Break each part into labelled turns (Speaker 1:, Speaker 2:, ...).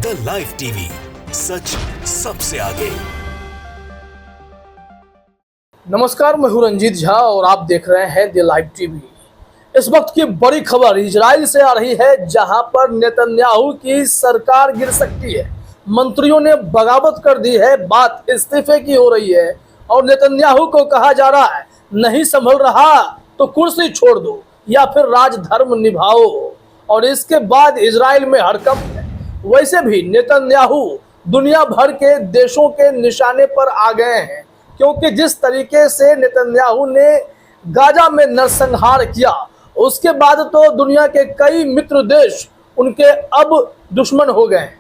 Speaker 1: The live TV, सच सबसे आगे।
Speaker 2: नमस्कार, मैं हूं रंजीत झा और आप देख रहे हैं द लाइव टीवी। इस वक्त की बड़ी खबर इजराइल से आ रही है, जहां पर नेतन्याहू की सरकार गिर सकती है। मंत्रियों ने बगावत कर दी है, बात इस्तीफे की हो रही है और नेतन्याहू को कहा जा रहा है नहीं संभल रहा तो कुर्सी छोड़ दो या फिर राजधर्म निभाओ। और इसके बाद इजराइल में हड़कंप है। वैसे भी नेतन्याहू दुनिया भर के देशों के निशाने पर आ गए हैं, क्योंकि जिस तरीके से नेतन्याहू ने गाजा में नरसंहार किया, उसके बाद तो दुनिया के कई मित्र देश उनके अब दुश्मन हो गए हैं,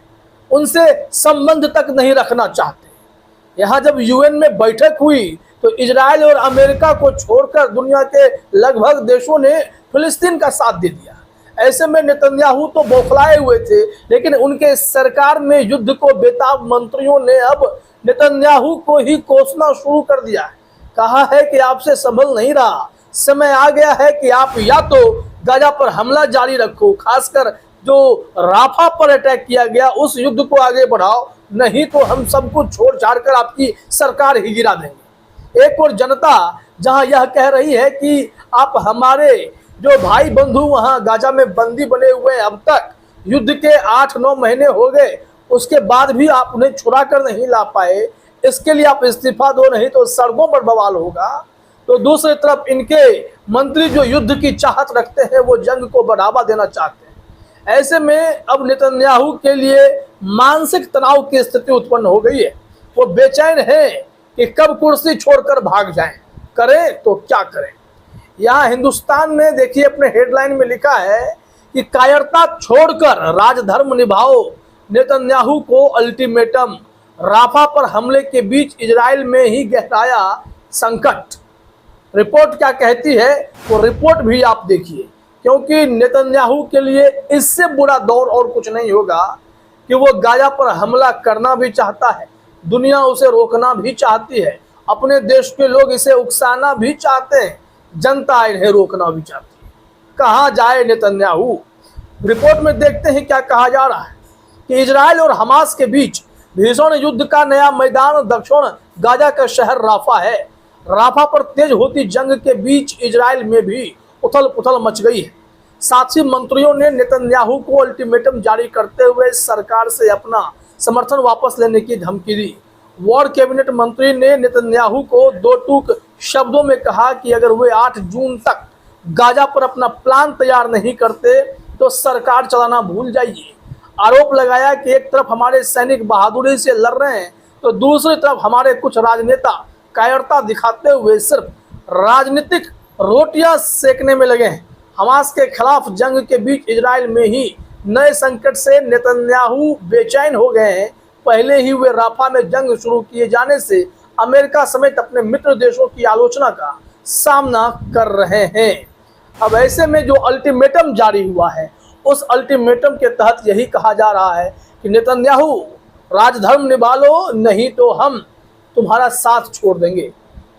Speaker 2: उनसे संबंध तक नहीं रखना चाहते। यहाँ जब यूएन में बैठक हुई तो इजराइल और अमेरिका को छोड़कर दुनिया के लगभग देशों ने फिलिस्तीन का साथ दे दिया। ऐसे में नेतन्याहू तो बौखलाए हुए थे, लेकिन उनके सरकार में युद्ध को बेताब मंत्रियों ने अब नेतन्याहू को ही कोसना शुरू कर दिया है। कहा है कि आपसे संभल नहीं रहा, समय आ गया है कि आप या तो गाजा पर हमला जारी रखो, खासकर जो राफा पर अटैक किया गया उस युद्ध को आगे बढ़ाओ, नहीं तो हम सब कुछ छोड़ छाड़ कर आपकी सरकार ही गिरा देंगे। एक और जनता जहां यह कह रही है कि आप हमारे जो भाई बंधु वहां गाजा में बंदी बने हुए हैं, अब तक युद्ध के 8-9 महीने हो गए, उसके बाद भी आप उन्हें छुड़ा कर नहीं ला पाए, इसके लिए आप इस्तीफा दो, नहीं तो सड़कों पर बवाल होगा। तो दूसरी तरफ इनके मंत्री जो युद्ध की चाहत रखते हैं, वो जंग को बढ़ावा देना चाहते हैं। ऐसे में अब नेतन्याहू के लिए मानसिक तनाव की स्थिति उत्पन्न हो गई है। वो बेचैन है कि कब कुर्सी छोड़कर भाग जाएं, करें तो क्या करें। यहाँ हिंदुस्तान ने देखिए अपने हेडलाइन में लिखा है कि कायरता छोड़कर राजधर्म निभाओ, नेतन्याहू को अल्टीमेटम। राफा पर हमले के बीच इजराइल में ही गहराया संकट। रिपोर्ट क्या कहती है वो रिपोर्ट भी आप देखिए, क्योंकि नेतन्याहू के लिए इससे बुरा दौर और कुछ नहीं होगा कि वो गाजा पर हमला करना भी चाहता है, दुनिया उसे रोकना भी चाहती है, अपने देश के लोग इसे उकसाना भी चाहते हैं, जनता इन्हें रोकना भी चाहती है। कहाँ जाए नेतन्याहू। रिपोर्ट में देखते हैं क्या कहा जा रहा है कि इजराइल और हमास के बीच भीषण युद्ध का नया मैदान दक्षिण गाजा का शहर राफा है। राफा पर तेज होती जंग के बीच इजराइल में भी उथल पुथल मच गई है। साथ ही मंत्रियों ने नेतन्याहू को अल्टीमेटम जारी करते हुए सरकार से अपना समर्थन वापस लेने की धमकी दी। वॉर कैबिनेट मंत्री ने नेतन्याहू को दो टूक शब्दों में कहा कि अगर वे 8 जून तक गाजा पर अपना प्लान तैयार नहीं करते तो सरकार चलाना भूल जाइए। आरोप लगाया कि एक तरफ हमारे सैनिक बहादुरी से लड़ रहे हैं, तो दूसरी तरफ हमारे कुछ राजनेता कायरता दिखाते हुए सिर्फ राजनीतिक रोटियां सेकने में लगे हैं। हमास के खिलाफ जंग के बीच इजराइल में ही नए संकट से नेतन्याहू बेचैन हो गए हैं। पहले ही वे राफा में जंग शुरू किए जाने से अमेरिका समेत अपने मित्र देशों की आलोचना का सामना कर रहे हैं। अब ऐसे में जो अल्टीमेटम जारी हुआ है, उस अल्टीमेटम के तहत यही कहा जा रहा है कि नेतन्याहू राजधर्म निभा लो, नहीं तो हम तुम्हारा साथ छोड़ देंगे,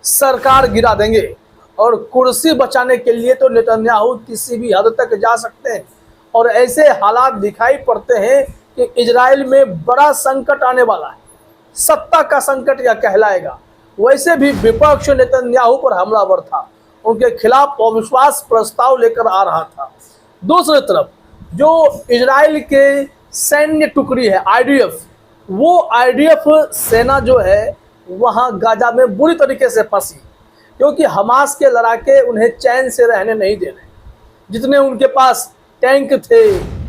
Speaker 2: सरकार गिरा देंगे। और कुर्सी बचाने के लिए तो नेतन्याहू किसी भी हद तक जा सकते हैं। और ऐसे हालात दिखाई पड़ते हैं कि इजराइल में बड़ा संकट आने वाला है, सत्ता का संकट यह कहलाएगा। वैसे भी विपक्ष नेतन्याहू पर हमलावर था, उनके खिलाफ अविश्वास प्रस्ताव लेकर आ रहा था। दूसरी तरफ जो इजराइल के सैन्य टुकड़ी है आईडीएफ, वो आईडीएफ सेना जो है वहाँ गाजा में बुरी तरीके से फंसी, क्योंकि हमास के लड़ाके उन्हें चैन से रहने नहीं दे रहे। जितने उनके पास टैंक थे,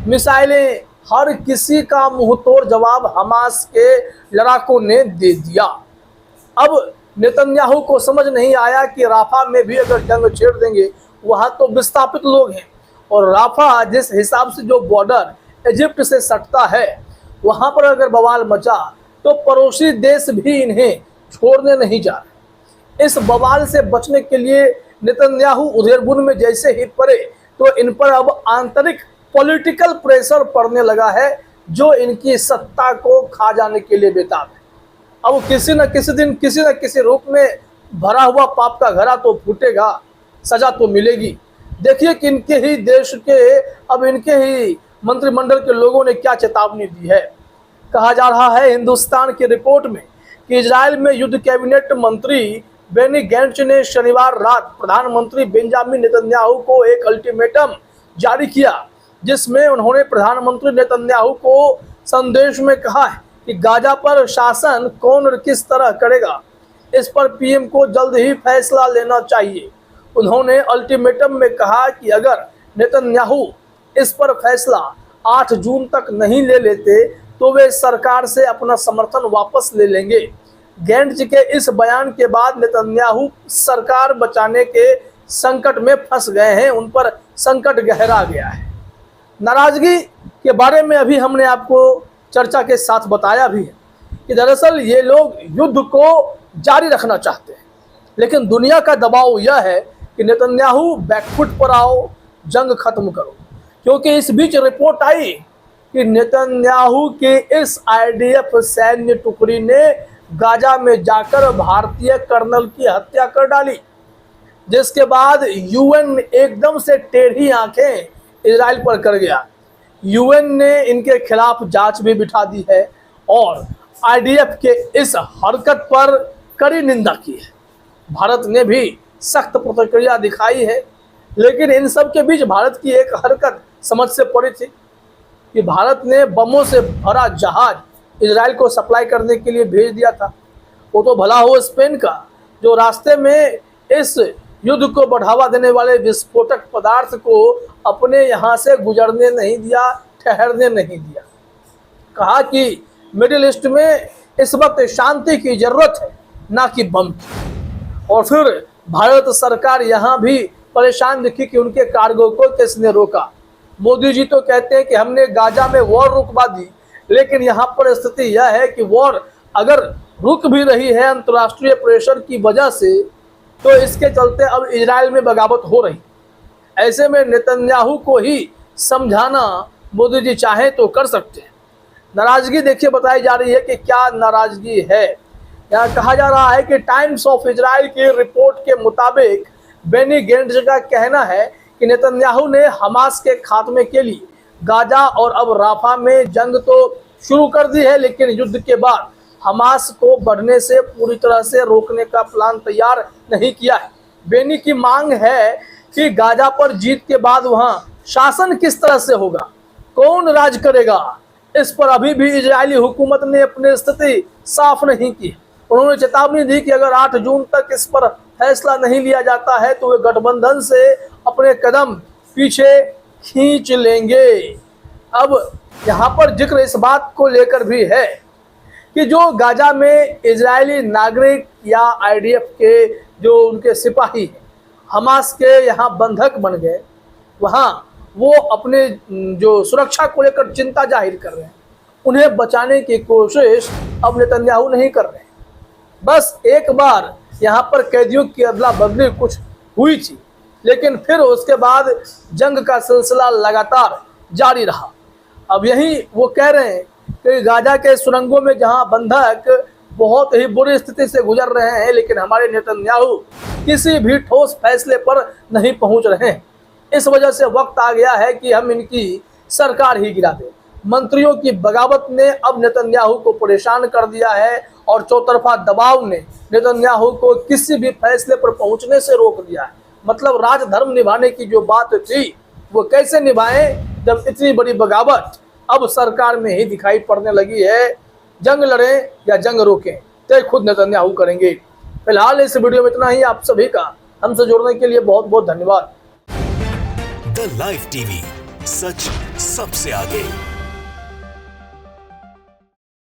Speaker 2: मिसाइलें, हर किसी का मुंहतोड़ जवाब हमास के लड़ाकों ने दे दिया। अब नेतन्याहू को समझ नहीं आया कि राफा में भी अगर जंग छेड़ देंगे, वहां तो विस्थापित लोग हैं, और राफा जिस हिसाब से जो बॉर्डर इजिप्ट से सटता है, वहां पर अगर बवाल मचा तो पड़ोसी देश भी इन्हें छोड़ने नहीं जा रहे। इस बवाल से बचने के लिए नेतन्याहू उधेड़बुन में जैसे ही पड़े, तो इन पर अब आंतरिक पॉलिटिकल प्रेशर पड़ने लगा है, जो इनकी सत्ता को खा जाने के लिए बेताब है। अब किसी न किसी दिन किसी न किसी रूप में भरा हुआ पाप का घड़ा तो फूटेगा, सजा तो मिलेगी। देखिए कि इनके ही देश के अब इनके ही मंत्रिमंडल के लोगों ने क्या चेतावनी दी है। कहा जा रहा है हिंदुस्तान की रिपोर्ट में कि इजराइल में युद्ध कैबिनेट मंत्री बेनी गैंट्स ने शनिवार रात प्रधानमंत्री बेंजामिन नेतन्याहू को एक अल्टीमेटम जारी किया, जिसमें उन्होंने प्रधानमंत्री नेतन्याहू को संदेश में कहा है कि गाजा पर शासन कौन और किस तरह करेगा, इस पर पीएम को जल्द ही फैसला लेना चाहिए। उन्होंने अल्टीमेटम में कहा कि अगर नेतन्याहू इस पर फैसला 8 जून तक नहीं ले लेते तो वे सरकार से अपना समर्थन वापस ले लेंगे। गैंट्स के इस बयान के बाद नेतन्याहू सरकार बचाने के संकट में फंस गए हैं, उन पर संकट गहरा गया है। नाराजगी के बारे में अभी हमने आपको चर्चा के साथ बताया भी है कि दरअसल ये लोग युद्ध को जारी रखना चाहते हैं, लेकिन दुनिया का दबाव यह है कि नेतन्याहू बैकफुट पर आओ, जंग खत्म करो, क्योंकि इस बीच रिपोर्ट आई कि नेतन्याहू के इस आईडीएफ सैन्य टुकड़ी ने गाजा में जाकर भारतीय कर्नल की हत्या कर डाली, जिसके बाद यूएन एकदम से टेढ़ी आंखें इजराइल पर कर गया। यूएन ने इनके खिलाफ जांच भी बिठा दी है और आईडीएफ के इस हरकत पर कड़ी निंदा की है। भारत ने भी सख्त प्रतिक्रिया दिखाई है, लेकिन इन सब के बीच भारत की एक हरकत समझ से पड़ी थी कि भारत ने बमों से भरा जहाज इजराइल को सप्लाई करने के लिए भेज दिया था। वो तो भला हो स्पेन का, जो रास्ते में इस युद्ध को बढ़ावा देने वाले विस्फोटक पदार्थ को अपने यहाँ से गुजरने नहीं दिया, ठहरने नहीं दिया। कहा कि मिडिल ईस्ट में इस वक्त शांति की जरूरत है, ना कि बम की। और फिर भारत सरकार यहाँ भी परेशान दिखी कि उनके कार्गो को किसने रोका। मोदी जी तो कहते हैं कि हमने गाजा में वॉर रुकवा दी, लेकिन यहाँ पर स्थिति यह है कि वॉर अगर रुक भी रही है अंतर्राष्ट्रीय प्रेशर की वजह से, तो इसके चलते अब इजराइल में बगावत हो रही। ऐसे में नेतन्याहू को ही समझाना मोदी जी चाहे तो कर सकते हैं। नाराजगी देखिए बताई जा रही है कि क्या नाराजगी है। यहाँ कहा जा रहा है कि टाइम्स ऑफ इजराइल की रिपोर्ट के मुताबिक बेनी गैंट्स का कहना है कि नेतन्याहू ने हमास के खात्मे के लिए गाजा और अब राफा में जंग तो शुरू कर दी है, लेकिन युद्ध के बाद हमास को बढ़ने से पूरी तरह से रोकने का प्लान तैयार नहीं किया है। बेनी की मांग है कि गाजा पर जीत के बाद वहां शासन किस तरह से होगा, कौन राज करेगा, इस पर अभी भी इजरायली हुकूमत ने अपनी स्थिति साफ नहीं की। उन्होंने चेतावनी दी कि अगर 8 जून तक इस पर फैसला नहीं लिया जाता है तो वे गठबंधन से अपने कदम पीछे खींच लेंगे। अब यहाँ पर जिक्र इस बात को लेकर भी है कि जो गाजा में इजरायली नागरिक या आईडीएफ के जो उनके सिपाही हैं, हमास के यहाँ बंधक बन गए, वहाँ वो अपने जो सुरक्षा को लेकर चिंता जाहिर कर रहे हैं। उन्हें बचाने की कोशिश अब नेतन्याहू नहीं कर रहे हैं। बस एक बार यहाँ पर कैदियों की अदला बदली कुछ हुई थी, लेकिन फिर उसके बाद जंग का सिलसिला लगातार जारी रहा। अब यही वो कह रहे हैं कि गाजा के सुरंगों में जहाँ बंधक बहुत ही बुरी स्थिति से गुजर रहे हैं, लेकिन हमारे नेतन्याहू किसी भी ठोस फैसले पर नहीं पहुंच रहे हैं। इस वजह से वक्त आ गया है कि हम इनकी सरकार ही गिरा दें। मंत्रियों की बगावत ने अब नेतन्याहू को परेशान कर दिया है और चौतरफा दबाव ने नेतन्याहू को किसी भी फैसले पर पहुंचने से रोक दिया है। मतलब राजधर्म निभाने की जो बात थी वो कैसे निभाएं जब इतनी बड़ी बगावत अब सरकार में ही दिखाई पड़ने लगी है। जंग लड़ें या जंग रोकें, तय खुद नेतन्याहू करेंगे। फिलहाल इस वीडियो में इतना ही। आप सभी का हमसे जुड़ने के लिए बहुत बहुत धन्यवाद।
Speaker 1: द लाइव टीवी, सच सबसे आगे।